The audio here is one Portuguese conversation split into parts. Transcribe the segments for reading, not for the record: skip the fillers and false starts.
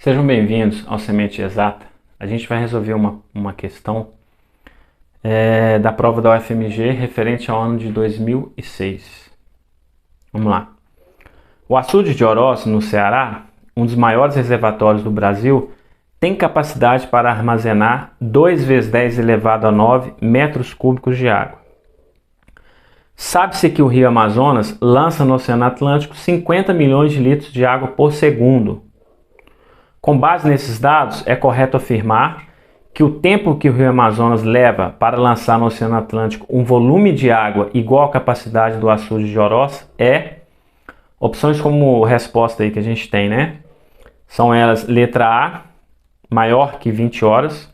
Sejam bem-vindos ao Semente Exata. A gente vai resolver uma questão da prova da UFMG referente ao ano de 2006. Vamos lá. O açude de Oroz, no Ceará, um dos maiores reservatórios do Brasil, tem capacidade para armazenar 2 vezes 10 elevado a 9 metros cúbicos de água. Sabe-se que o Rio Amazonas lança no Oceano Atlântico 50 milhões de litros de água por segundo. Com base nesses dados, é correto afirmar que o tempo que o Rio Amazonas leva para lançar no Oceano Atlântico um volume de água igual à capacidade do açude de Oroz é... Opções como resposta aí que a gente tem, né? São elas: letra A, maior que 20 horas.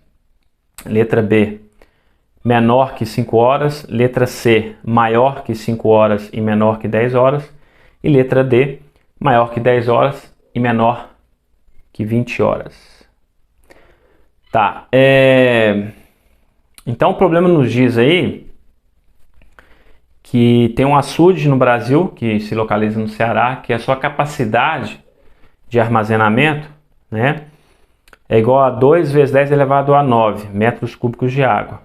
Letra B, menor que 5 horas. Letra C, maior que 5 horas e menor que 10 horas. E letra D, maior que 10 horas e menor que 20 horas. Tá. Então o problema nos diz aí que tem um açude no Brasil, que se localiza no Ceará, que a sua capacidade de armazenamento, né, é igual a 2 vezes 10 elevado a 9 metros cúbicos de água.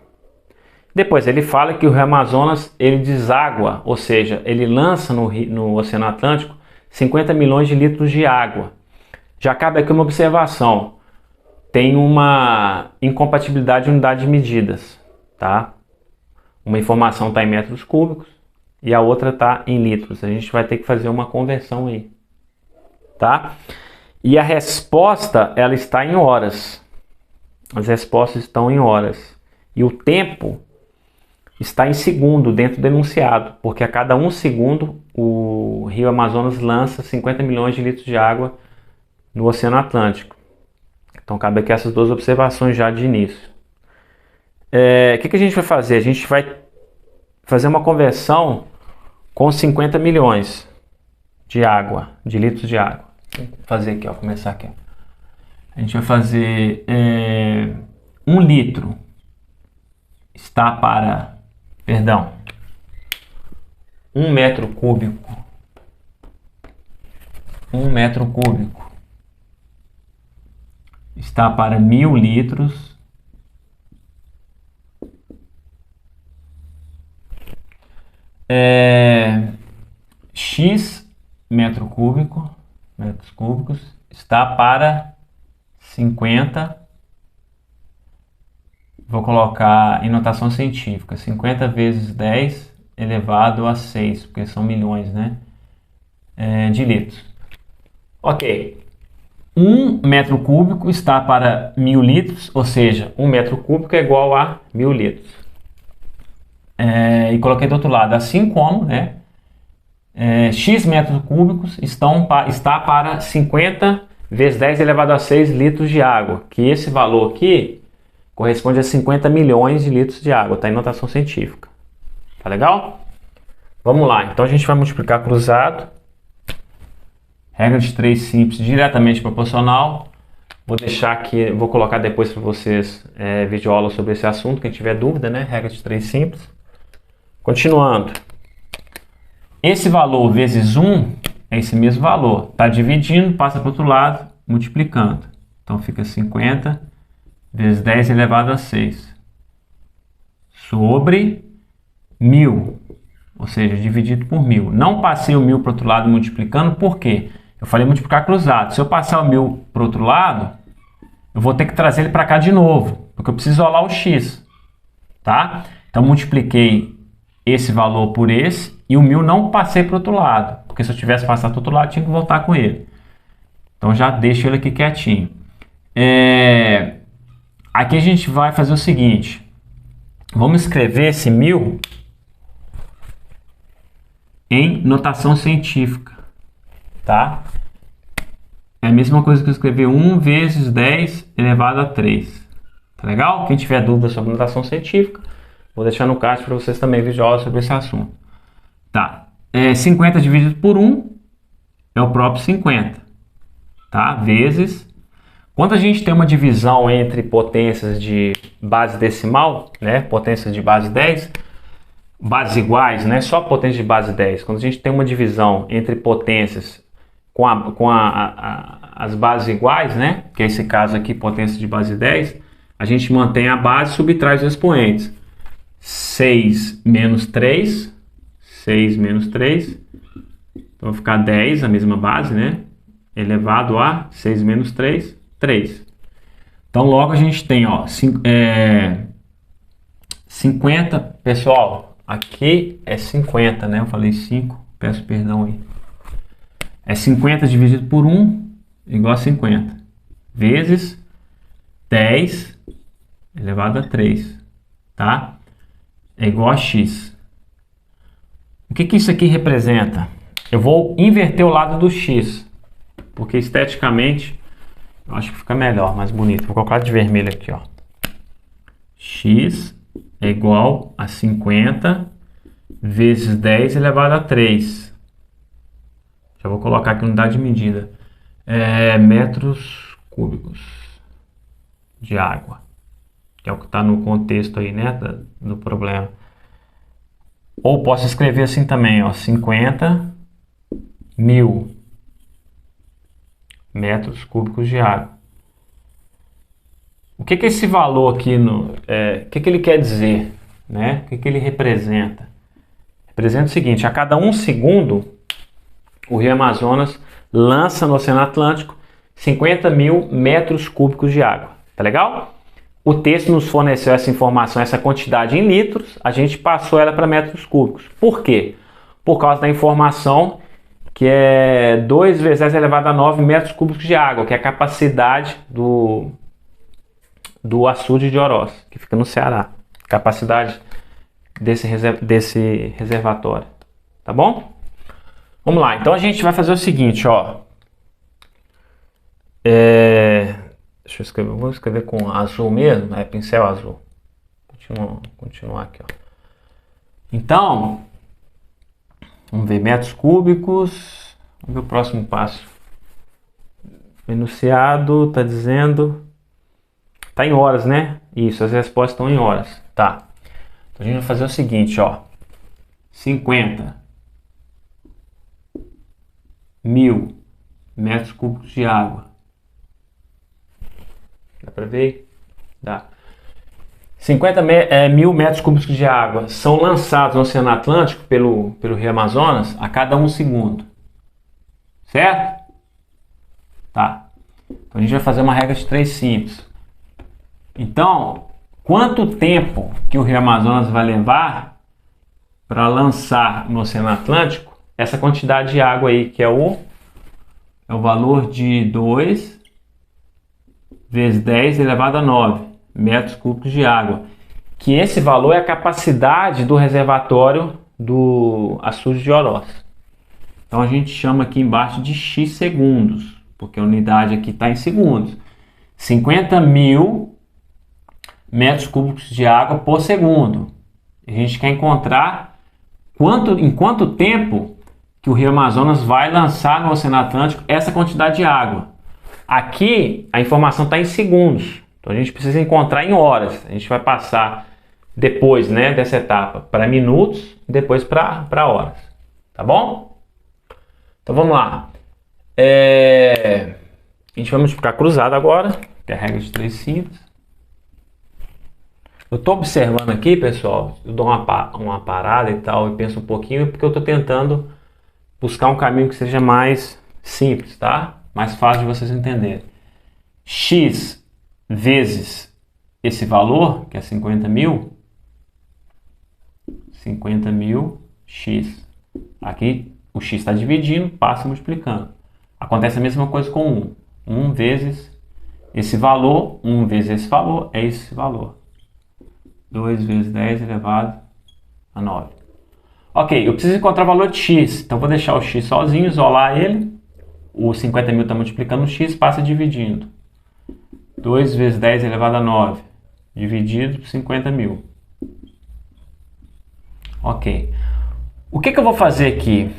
Depois ele fala que o Rio Amazonas ele deságua, ou seja, ele lança no Oceano Atlântico 50 milhões de litros de água. Já cabe aqui uma observação: tem uma incompatibilidade de unidade de medidas, tá? Uma informação está em metros cúbicos e a outra está em litros. A gente vai ter que fazer uma conversão aí, tá? E a resposta ela está em horas. As respostas estão em horas. E o tempo está em segundo dentro do enunciado, porque a cada 1 segundo o Rio Amazonas lança 50 milhões de litros de água no Oceano Atlântico. Então cabe aqui essas duas observações já de início. O que a gente vai fazer? A gente vai fazer uma conversão com 50 milhões de água, de litros de água. Vou fazer aqui, ó, começar aqui. A gente vai fazer 1 litro está para, 1 metro cúbico. 1 metro cúbico está para 1000 litros. X metros cúbicos está para 50. Vou colocar em notação científica: 50 vezes 10 elevado a 6, porque são milhões, né? De litros. Ok. 1 metro cúbico está para 1000 litros, ou seja, 1 metro cúbico é igual a 1000 litros. E coloquei do outro lado, assim como, né, X metros cúbicos está para 50 vezes 10 elevado a 6 litros de água, que esse valor aqui corresponde a 50 milhões de litros de água, está em notação científica. Tá legal? Vamos lá, então a gente vai multiplicar cruzado. Regra de 3 simples, diretamente proporcional. Vou deixar aqui, vou colocar depois para vocês videoaula sobre esse assunto, quem tiver dúvida, né? Regra de 3 simples. Continuando. Esse valor vezes 1 é esse mesmo valor. Está dividindo, passa para o outro lado, multiplicando. Então fica 50 vezes 10 elevado a 6 sobre 1000. Ou seja, dividido por 1000. Não passei o 1000 para o outro lado multiplicando, por quê? Eu falei multiplicar cruzado. Se eu passar o 1000 para o outro lado, eu vou ter que trazer ele para cá de novo, porque eu preciso isolar o x. Tá? Então multipliquei esse valor por esse, e o 1000 não passei para o outro lado, porque se eu tivesse passado para o outro lado, tinha que voltar com ele. Então já deixo ele aqui quietinho. Aqui a gente vai fazer o seguinte: vamos escrever esse 1000 em notação científica, tá? É a mesma coisa que eu escrever 1 vezes 10 elevado a 3. Tá legal? Quem tiver dúvida sobre notação científica, vou deixar no card para vocês também videoaula sobre esse assunto. Tá. 50 dividido por 1 é o próprio 50. Tá? Vezes. Quando a gente tem uma divisão entre potências de base decimal, né? Potências de base 10, bases iguais, né? Só potência de base 10. Quando a gente tem uma divisão entre potências as bases iguais, né? Que é esse caso aqui, potência de base 10, a gente mantém a base e subtrai os expoentes. 6 menos 3, 6 menos 3, então vai ficar 10, a mesma base, né? Elevado a 6 menos 3, 3. Então logo a gente tem, ó, 50, pessoal, aqui é 50, né? Eu falei 5, peço perdão aí. É 50 dividido por 1 igual a 50, vezes 10 elevado a 3, tá? É igual a x. O que isso aqui representa? Eu vou inverter o lado do x, porque esteticamente eu acho que fica melhor, mais bonito. Vou colocar de vermelho aqui, ó. X é igual a 50 vezes 10 elevado a 3. Já vou colocar aqui unidade de medida. Metros cúbicos de água. Que é o que está no contexto aí, né, do problema. Ou posso escrever assim também, ó, 50 mil metros cúbicos de água. O que esse valor aqui, o que ele quer dizer, né? O que ele representa? Representa o seguinte: a cada 1 segundo, o Rio Amazonas lança no Oceano Atlântico 50 mil metros cúbicos de água. Tá legal? O texto nos forneceu essa informação, essa quantidade em litros, a gente passou ela para metros cúbicos. Por quê? Por causa da informação que é 2 vezes 10 elevado a 9 metros cúbicos de água, que é a capacidade do açude de Oroz, que fica no Ceará. Capacidade desse reservatório. Tá bom? Vamos lá, então a gente vai fazer o seguinte, ó. Deixa eu escrever, vou escrever com azul mesmo, pincel azul. Continuar aqui, ó. Então, vamos ver, metros cúbicos. Vamos ver o próximo passo. O enunciado está dizendo... Está em horas, né? Isso, as respostas estão em horas. Tá. Então a gente vai fazer o seguinte, ó. 50 mil metros cúbicos de água. Dá para ver? Dá. 50 mil metros cúbicos de água são lançados no Oceano Atlântico pelo Rio Amazonas a cada 1 segundo. Certo? Tá. Então a gente vai fazer uma regra de 3 simples. Então, quanto tempo que o Rio Amazonas vai levar para lançar no Oceano Atlântico essa quantidade de água aí, que é o valor de 2 vezes 10 elevado a 9 metros cúbicos de água, que esse valor é a capacidade do reservatório do açude de Oroz. Então a gente chama aqui embaixo de x segundos, porque a unidade aqui está em segundos. 50 mil metros cúbicos de água por segundo. A gente quer encontrar em quanto tempo que o Rio Amazonas vai lançar no Oceano Atlântico essa quantidade de água. Aqui a informação está em segundos, então a gente precisa encontrar em horas. A gente vai passar depois, né, dessa etapa para minutos, depois para horas. Tá bom? Então vamos lá. A gente vai multiplicar cruzado agora, que é a regra de 3 simples. Eu estou observando aqui, pessoal, eu dou uma parada e tal, e penso um pouquinho, porque eu estou tentando buscar um caminho que seja mais simples, tá? Mais fácil de vocês entenderem. X vezes esse valor, que é 50 mil x. Aqui o x está dividindo, passa multiplicando. Acontece a mesma coisa com 1. 1 vezes esse valor, 1 vezes esse valor, é esse valor. 2 vezes 10 elevado a 9. Ok, eu preciso encontrar o valor de x, então vou deixar o x sozinho, isolar ele. O 50 mil está multiplicando o x, passa dividindo. 2 vezes 10 elevado a 9, dividido por 50 mil. Ok. O que eu vou fazer aqui?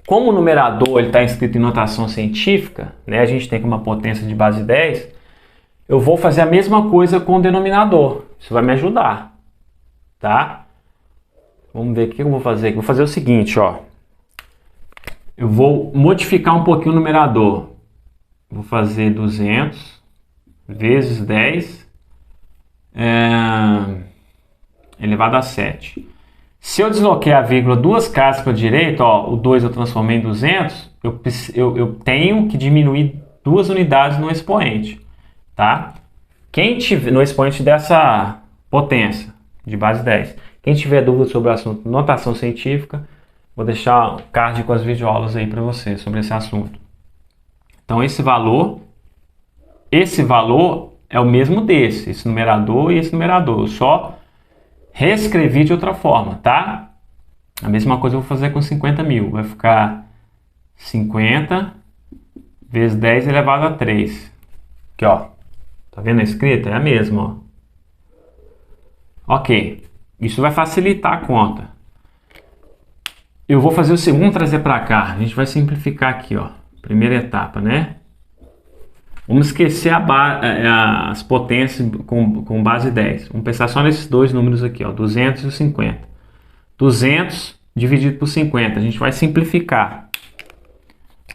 Como o numerador está escrito em notação científica, né, a gente tem aqui uma potência de base 10, eu vou fazer a mesma coisa com o denominador. Isso vai me ajudar. Tá? Vamos ver o que eu vou fazer aqui. Vou fazer o seguinte, ó. eu vou modificar um pouquinho o numerador. Vou fazer 200 vezes 10 elevado a 7. Se eu desloquei a vírgula duas casas para a direita, ó, o 2 eu transformei em 200, eu tenho que diminuir 2 unidades no expoente, tá? Quem tiver no expoente dessa potência de base 10, quem tiver dúvida sobre o assunto notação científica, vou deixar um card com as videoaulas aí para você sobre esse assunto. Então esse valor é o mesmo esse numerador e esse numerador. Eu só reescrevi de outra forma, tá? A mesma coisa eu vou fazer com 50 mil. Vai ficar 50 vezes 10 elevado a 3. Aqui, ó. Tá vendo a escrita? É a mesma, ó. Ok. Isso vai facilitar a conta. Eu vou fazer o segundo, trazer para cá. A gente vai simplificar aqui, ó. Primeira etapa, né? Vamos esquecer as potências com base 10. Vamos pensar só nesses dois números aqui, ó, 200 e o 50. 200 dividido por 50. A gente vai simplificar.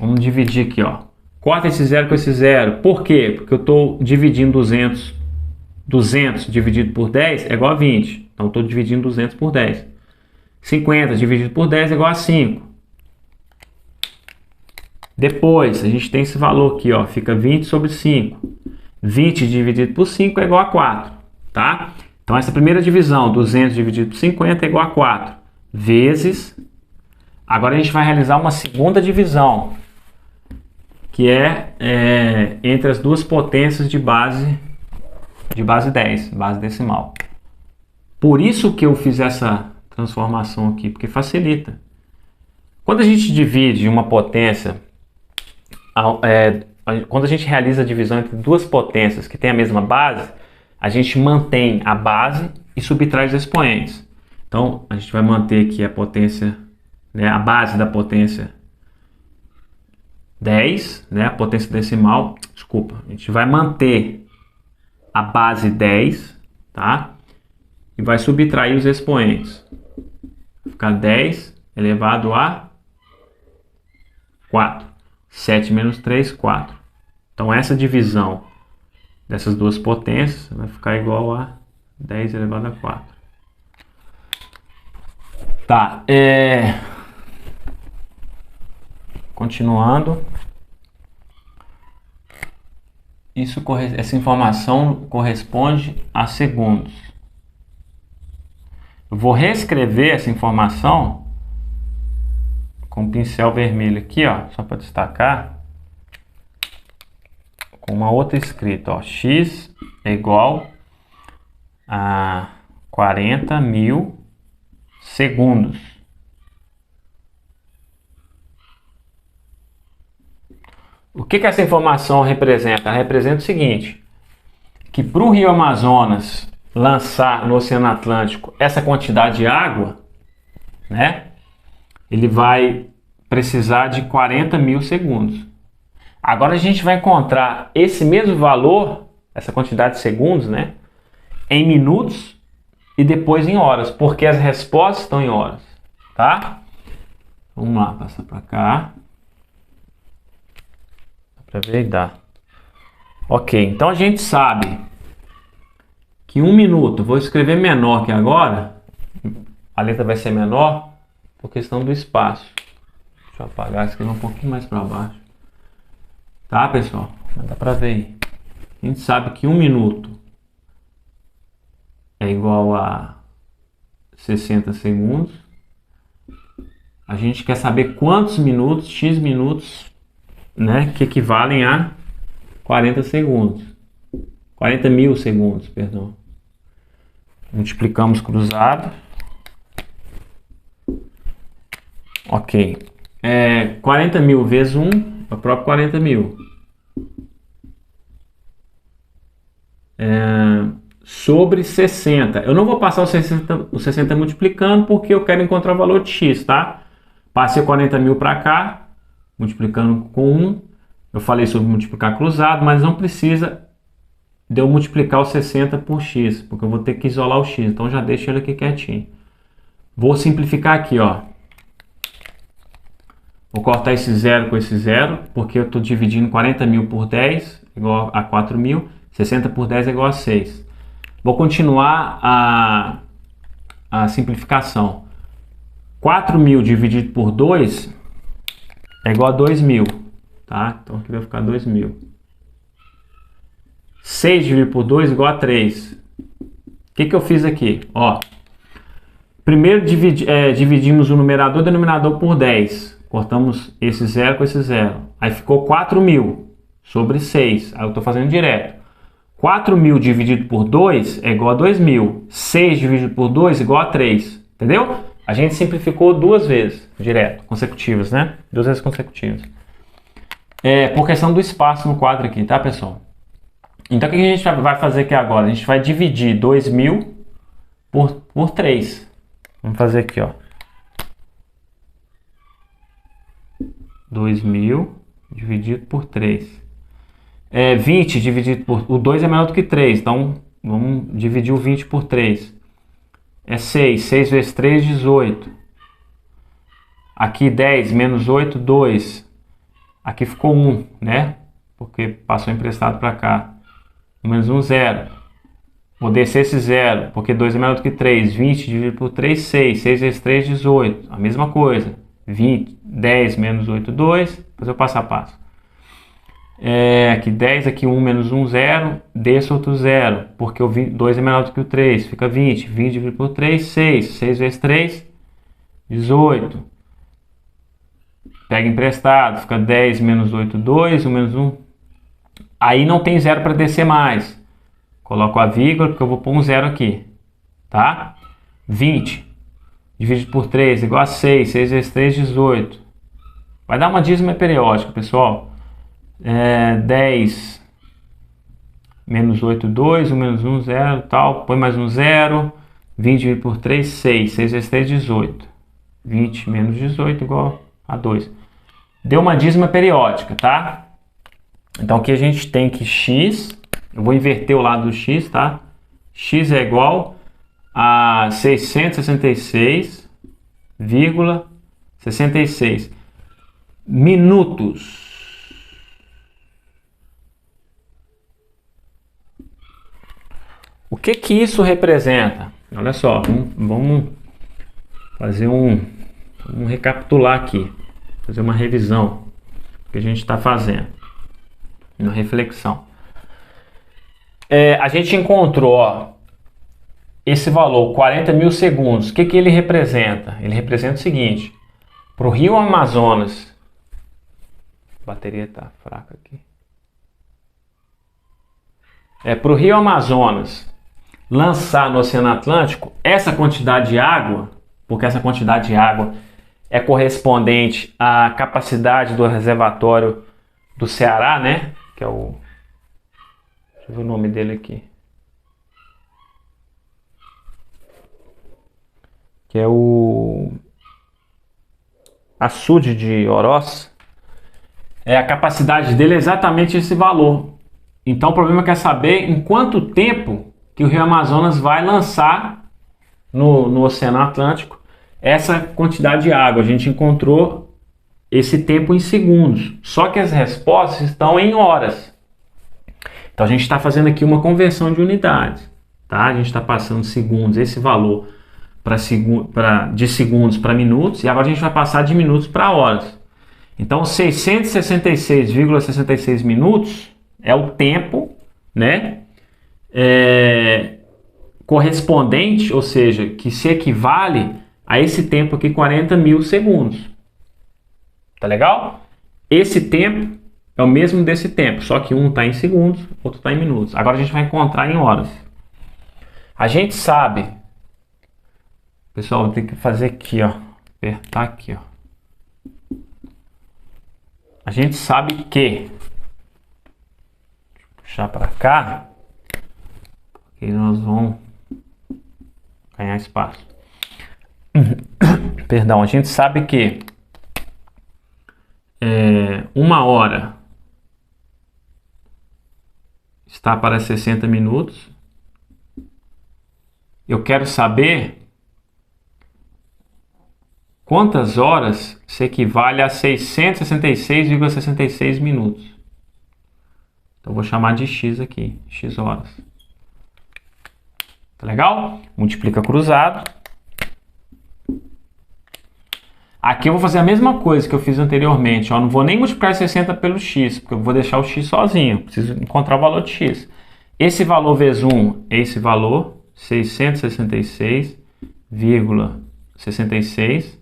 Vamos dividir aqui, ó. Corta esse zero com esse zero. Por quê? Porque eu estou dividindo 200. 200 dividido por 10 é igual a 20. Então, eu estou dividindo 200 por 10. 50 dividido por 10 é igual a 5. Depois, a gente tem esse valor aqui, ó, fica 20 sobre 5. 20 dividido por 5 é igual a 4, tá? Então, essa primeira divisão, 200 dividido por 50 é igual a 4, vezes... Agora, a gente vai realizar uma segunda divisão, que é entre as duas potências de base 10, base decimal. Por isso que eu fiz essa transformação aqui, porque facilita. Quando a gente divide uma potência... quando a gente realiza a divisão entre duas potências que têm a mesma base, a gente mantém a base e subtrai os expoentes. Então, a gente vai manter aqui a potência, né, a base da potência 10, né, a potência decimal, desculpa, a gente vai manter a base 10, tá? E vai subtrair os expoentes. Vai ficar 10 elevado a 4. 7 menos 3, 4. Então, essa divisão dessas duas potências vai ficar igual a 10 elevado a 4. Tá, continuando. Essa informação corresponde a segundos. Eu vou reescrever essa informação com o pincel vermelho aqui, ó, só para destacar, com uma outra escrita, ó, x é igual a 40.000 segundos. O que essa informação representa? Ela representa o seguinte, que para o Rio Amazonas lançar no Oceano Atlântico essa quantidade de água, né, ele vai precisar de 40.000 segundos. Agora a gente vai encontrar esse mesmo valor, essa quantidade de segundos, né, em minutos e depois em horas, porque as respostas estão em horas, tá? Vamos lá, passar para cá. Dá para ver e dá. Ok, então a gente sabe que 1 minuto, vou escrever menor que agora, a letra vai ser menor, por questão do espaço. Deixa eu apagar, escrever um pouquinho mais para baixo. Tá, pessoal? Mas dá para ver aí. A gente sabe que 1 minuto é igual a 60 segundos. A gente quer saber quantos minutos, x minutos, né, que equivalem a 40 segundos. 40.000 segundos, perdão. Multiplicamos cruzado. Ok. 40.000 vezes 1 é o próprio 40.000. Sobre 60. Eu não vou passar o 60 multiplicando porque eu quero encontrar o valor de x, tá? Passei 40.000 para cá, multiplicando com 1. Eu falei sobre multiplicar cruzado, mas não precisa de eu multiplicar o 60 por x, porque eu vou ter que isolar o x. Então já deixo ele aqui quietinho. Vou simplificar aqui, ó. Vou cortar esse 0 com esse 0, porque eu estou dividindo 40.000 por 10, igual a 4.000. 60 por 10 é igual a 6. Vou continuar a simplificação. 4.000 dividido por 2 é igual a 2.000. Tá? Então aqui vai ficar 2.000. 6 dividido por 2 é igual a 3. O que eu fiz aqui? Ó, primeiro dividimos o numerador e o denominador por 10. Cortamos esse 0 com esse 0. Aí ficou 4.000 sobre 6. Aí eu estou fazendo direto. 4.000 dividido por 2 é igual a 2.000. 6 dividido por 2 é igual a 3. Entendeu? A gente simplificou duas vezes, direto, consecutivas, né? Duas vezes consecutivas. Por questão do espaço no quadro aqui, tá, pessoal? Então, o que a gente vai fazer aqui agora? A gente vai dividir 2.000 por 3. Vamos fazer aqui, ó. 2.000 dividido por 3. 20 dividido por... O 2 é menor do que 3, então vamos dividir o 20 por 3. É 6. 6 vezes 3, 18. Aqui 10 menos 8, 2. Aqui ficou 1, né? Porque passou emprestado para cá. Menos 1, 0. Vou descer esse 0, porque 2 é menor do que 3. 20 dividido por 3, 6. 6 vezes 3, 18. A mesma coisa. 20, 10 menos 8, 2. Fazer o passo a passo. Aqui 10, aqui 1 menos 1, 0. Desço outro 0, porque o 2 é menor do que o 3. Fica 20. 20 dividido por 3, 6. 6 vezes 3, 18. Pega emprestado. Fica 10 menos 8, 2. 1 menos 1. Aí não tem 0 para descer mais. Coloco a vírgula, porque eu vou pôr um 0 aqui. Tá? 20 dividido por 3 igual a 6. 6 vezes 3, 18. Vai dar uma dízima periódica, pessoal. 10 menos 8, 2. 1 menos 1, 0. Tal. Põe mais um 0. 20 dividido por 3, 6. 6 vezes 3, 18. 20 menos 18 igual a 2. Deu uma dízima periódica, tá? Então aqui a gente tem que x, eu vou inverter o lado do x, tá? X é igual a 666,66 minutos. O que que isso representa? Olha só, vamos fazer vamos recapitular aqui, fazer uma revisão do que a gente está fazendo. Uma reflexão. A gente encontrou, ó, esse valor, 40.000 segundos. O que que ele representa? Ele representa o seguinte: para o Rio Amazonas, a bateria está fraca aqui. Para o Rio Amazonas lançar no Oceano Atlântico essa quantidade de água, porque essa quantidade de água é correspondente à capacidade do reservatório do Ceará, né? Que é o... Deixa eu ver o nome dele aqui. Que é o... Açude de Oroz. A capacidade dele é exatamente esse valor. Então o problema é saber em quanto tempo que o Rio Amazonas vai lançar no Oceano Atlântico essa quantidade de água. A gente encontrou esse tempo em segundos, só que as respostas estão em horas. Então a gente está fazendo aqui uma conversão de unidades, tá? A gente está passando segundos, esse valor de segundos para minutos, e agora a gente vai passar de minutos para horas. Então 666,66 minutos é o tempo, né? Correspondente, ou seja, que se equivale a esse tempo aqui, 40.000 segundos. Tá legal? Esse tempo é o mesmo desse tempo, só que um está em segundos, outro está em minutos. Agora a gente vai encontrar em horas. A gente sabe, pessoal, vou ter que fazer aqui, ó, apertar aqui, ó. A gente sabe que, puxar para cá, porque nós vamos ganhar espaço. Perdão, a gente sabe que 1 hora está para 60 minutos. Eu quero saber quantas horas se equivale a 666,66 minutos. Então, eu vou chamar de x aqui, x horas. Tá legal? Multiplica cruzado. Aqui eu vou fazer a mesma coisa que eu fiz anteriormente. Ó. Não vou nem multiplicar 60 pelo x, porque eu vou deixar o x sozinho. Preciso encontrar o valor de x. Esse valor vezes 1 é esse valor, 666,66,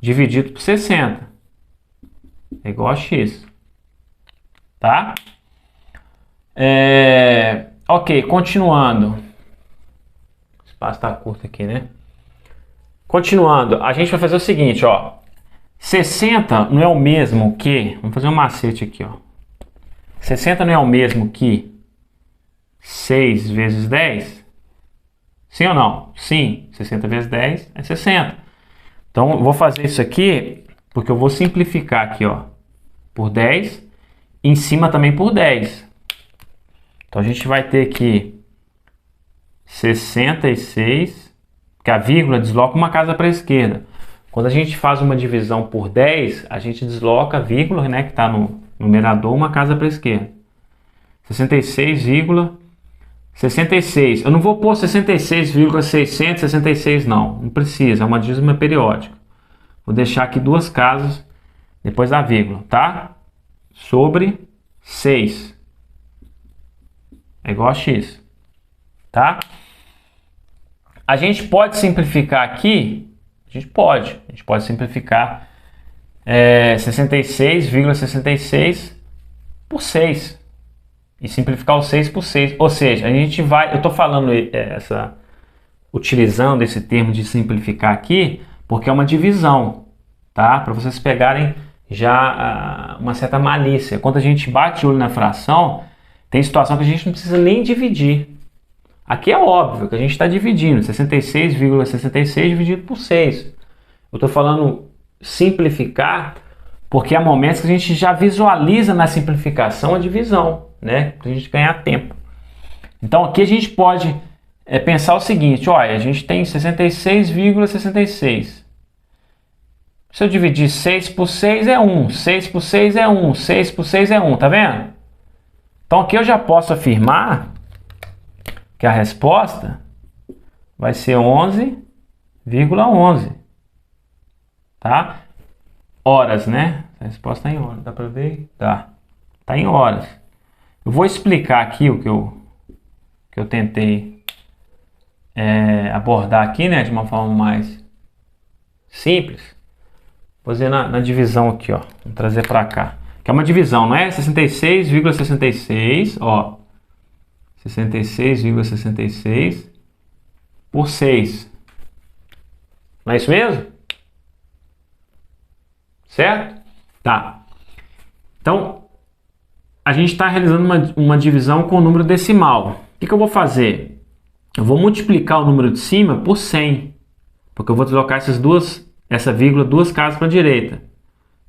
dividido por 60. É igual a x. Tá? Ok, continuando. O espaço está curto aqui, né? Continuando, a gente vai fazer o seguinte, ó. 60 não é o mesmo que... Vamos fazer um macete aqui, ó. 60 não é o mesmo que 6 vezes 10? Sim ou não? Sim. 60 vezes 10 é 60. Então, eu vou fazer isso aqui, porque eu vou simplificar aqui, ó. Por 10. Em cima também por 10. Então, a gente vai ter aqui 66... que a vírgula desloca uma casa para a esquerda. Quando a gente faz uma divisão por 10, a gente desloca a vírgula, né, que está no numerador, uma casa para a esquerda. 66,66. Eu não vou pôr 66,666 não precisa, é uma dízima periódica. Vou deixar aqui duas casas depois da vírgula, tá? Sobre 6. É igual a x, tá? A gente pode simplificar aqui, a gente pode simplificar 66,66 por 6 e simplificar o 6 por 6, ou seja, a gente vai, eu estou falando utilizando esse termo de simplificar aqui, porque é uma divisão, tá? Para vocês pegarem já uma certa malícia. Quando a gente bate o olho na fração, tem situação que a gente não precisa nem dividir. Aqui é óbvio que a gente está dividindo 66,66 dividido por 6. Eu estou falando simplificar porque há momentos que a gente já visualiza na simplificação a divisão, né? Para a gente ganhar tempo. Então aqui a gente pode pensar o seguinte, olha, a gente tem 66,66. Se eu dividir 6 por 6 é 1, 6 por 6 é 1, 6 por 6 é 1, tá vendo? Então aqui eu já posso afirmar que a resposta vai ser 11,11. Tá? Horas, né? A resposta está em horas. Dá para ver? Dá. Está em horas. Eu vou explicar aqui o que eu tentei abordar aqui, né? De uma forma mais simples. Vou fazer na divisão aqui, ó. Vou trazer para cá. Que é uma divisão, não é? 66,66, ó. 66,66 por 6. Não é isso mesmo? Certo? Tá. Então, a gente está realizando uma divisão com o número decimal. O que eu vou fazer? Eu vou multiplicar o número de cima por 100. Porque eu vou deslocar essa vírgula duas casas para a direita.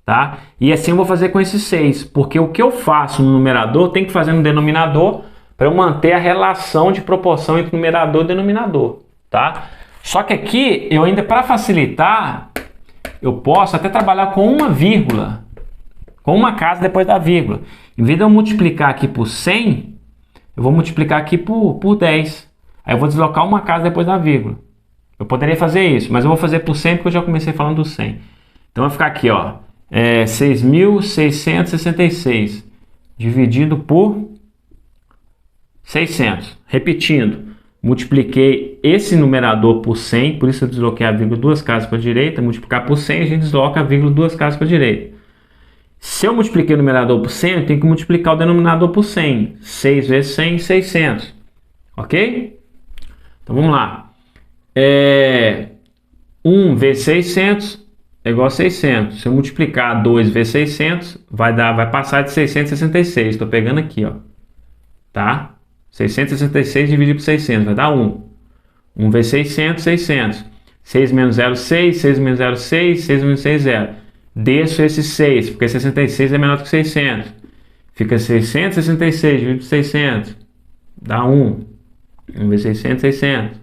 Tá? E assim eu vou fazer com esses 6. Porque o que eu faço no numerador, tem que fazer no denominador para eu manter a relação de proporção entre numerador e denominador, tá? Só que aqui, eu ainda, para facilitar, eu posso até trabalhar com uma vírgula, com uma casa depois da vírgula. Em vez de eu multiplicar aqui por 100, eu vou multiplicar aqui por 10. Aí eu vou deslocar uma casa depois da vírgula. Eu poderia fazer isso, mas eu vou fazer por 100 porque eu já comecei falando do 100. Então vai ficar aqui, ó, 6.666 dividido por 600. Repetindo, multipliquei esse numerador por 100, por isso eu desloquei a vírgula duas casas para a direita. Multiplicar por 100, a gente desloca a vírgula duas casas para a direita. Se eu multipliquei o numerador por 100, eu tenho que multiplicar o denominador por 100. 6 vezes 100, 600. Ok? Então vamos lá. 1 vezes 600 é igual a 600. Se eu multiplicar 2 vezes 600, vai passar de 666. Estou pegando aqui, ó. Tá? 666 dividido por 600 vai dar 1. 1 vezes 600, 600. 6 menos 0, 6. 6 menos 0, 6. 6 menos 6, 0. Desço esse 6, porque 66 é menor do que 600. Fica 666 dividido por 600. Dá 1. 1 vezes 600, 600.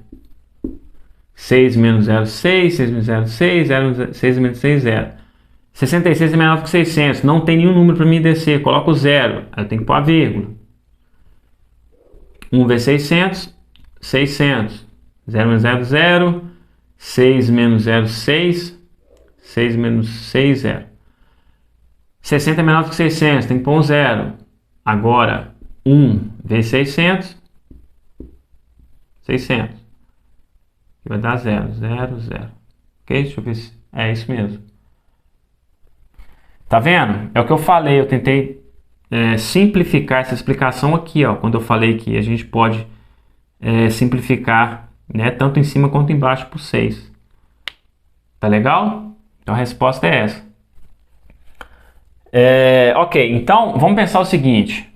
6 menos 0, 6. 6 menos 0, 6. 6 menos 6, 0. 66 é menor do que 600. Não tem nenhum número para mim descer. Coloco o 0. Aí eu tenho que pôr a vírgula. 1 vezes 600. 600. 0 menos 0, 0. 6 menos 0, 6. 6 menos 6, 0. 60 é menor do que 600. Tem que pôr um 0. Agora, 1 vezes 600. 600. Vai dar 0, 0, 0. Ok? Deixa eu ver se é isso mesmo. Tá vendo? É o que eu falei. Eu tentei simplificar essa explicação aqui, ó. Quando eu falei que a gente pode simplificar, né, tanto em cima quanto embaixo por 6. Tá legal? Então a resposta é essa. Ok, então vamos pensar o seguinte.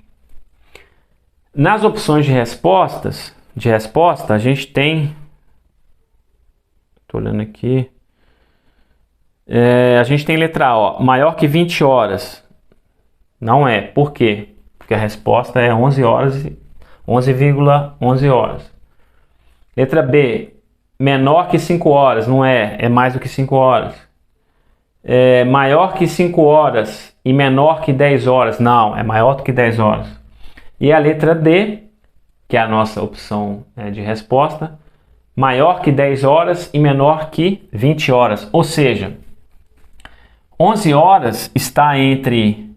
Nas opções de resposta, a gente tem... Estou olhando aqui. A gente tem letra A, ó, maior que 20 horas. Não é. Por quê? Porque a resposta é 11 horas, 11,11 horas. Letra B, menor que 5 horas. Não é. É mais do que 5 horas. Maior que 5 horas e menor que 10 horas. Não, é maior do que 10 horas. E a letra D, que é a nossa opção de resposta, maior que 10 horas e menor que 20 horas. Ou seja, 11 horas está entre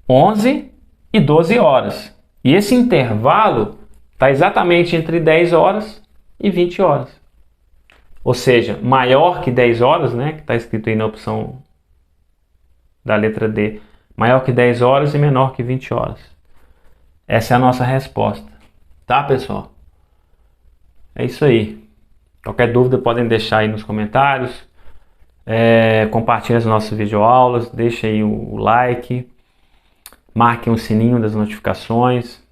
11 e 12 horas. E esse intervalo está exatamente entre 10 horas e 20 horas. Ou seja, maior que 10 horas, né, que está escrito aí na opção da letra D, maior que 10 horas e menor que 20 horas. Essa é a nossa resposta. Tá, pessoal? É isso aí. Qualquer dúvida podem deixar aí nos comentários. Compartilhe as nossas videoaulas, deixe aí o like, marquem o sininho das notificações,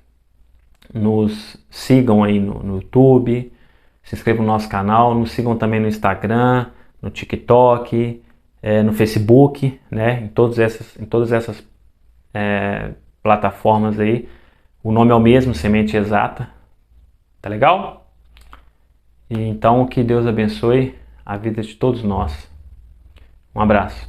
nos sigam aí no YouTube, se inscrevam no nosso canal, nos sigam também no Instagram, no TikTok, no Facebook, né? Em todas essas plataformas aí. O nome é o mesmo, Semente Exata. Tá legal? E então que Deus abençoe a vida de todos nós. Um abraço.